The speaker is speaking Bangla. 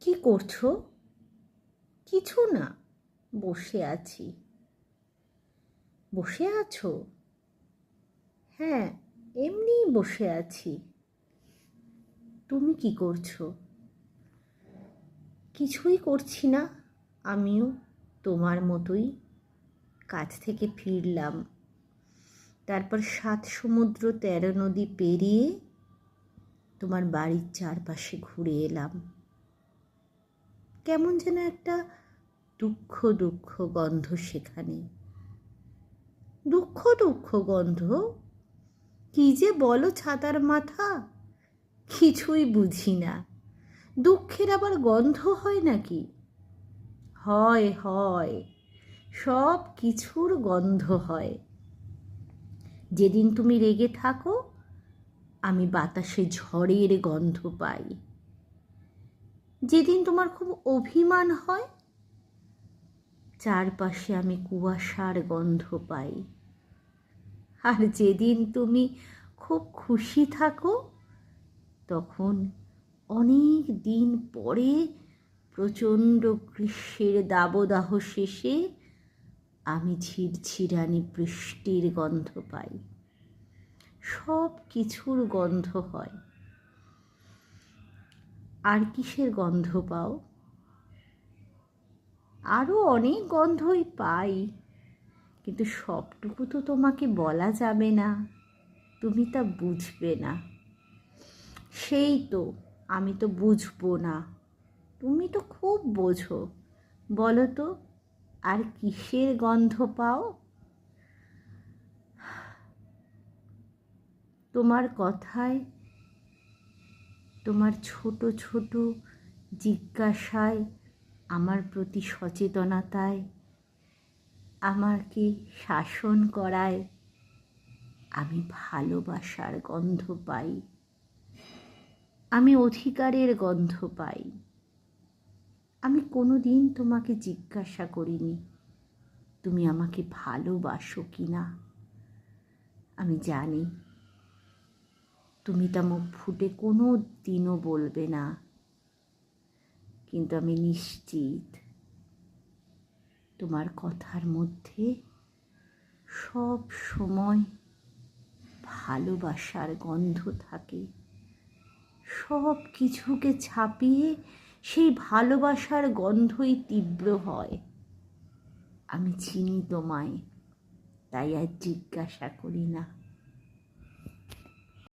কি করছো? কিছু না, বসে আছি। বসে আছো? হ্যাঁ, এমনিই বসে আছি। তুমি কি করছো? কিছুই করছি না, আমিও তোমার মতোই কাজ থেকে ফিরলাম। তারপর 7 সমুদ্র 13 নদী পেরিয়ে তোমার বাড়ির চারপাশে ঘুরে এলাম। কেমন যেন একটা দুঃখ দুঃখ গন্ধ সেখানে। দুঃখ দুঃখ গন্ধ? কি যে বলো ছাতার মাথা, কিছুই বুঝি না। দুঃখের আবার গন্ধ হয় নাকি? হয় হয়, সব কিছুর গন্ধ হয়। যেদিন তুমি রেগে থাকো, আমি বাতাসে ঝড়ের গন্ধ পাই। যেদিন তোমার খুব অভিমান হয়, চারপাশে আমি কুয়াশার গন্ধ পাই। আর যেদিন তুমি খুব খুশি থাকো, তখন অনেক দিন পরে প্রচণ্ড গ্রীষ্মের দাবদাহ শেষে আমি ঝিরঝিরানি বৃষ্টির গন্ধ পাই। সব কিছুর গন্ধ হয়। আর কিসের গন্ধ পাও? আরও অনেক গন্ধই পাই, কিন্তু সবটুকু তো তোমাকে বলা যাবে না, তুমি তা বুঝবে না। সেই তো, আমি তো বুঝবো না, তুমি তো খুব বোঝো। বলো তো, আর কিসের গন্ধ পাও? তোমার কথায়, তোমার ছোট ছোট জিজ্ঞাসায়, আমার প্রতি সচেতনতায়, আমাকে শাসন করায় আমি ভালোবাসার গন্ধ পাই। আমি অধিকারের গন্ধ পাই। আমি কোনো দিন তোমাকে জিজ্ঞাসা করিনি তুমি আমাকে ভালোবাসো কি না। আমি জানি তুমি তা মুখ ফুটে কোনো দিনও বলবে না, কিন্তু আমি নিশ্চিত তোমার কথার মধ্যে সব সময় ভালোবাসার গন্ধ থাকে। সব কিছুকে ছাপিয়ে সেই ভালোবাসার গন্ধই তীব্র হয়। আমি চিনি তোমায়, তাই আর জিজ্ঞাসা করি না।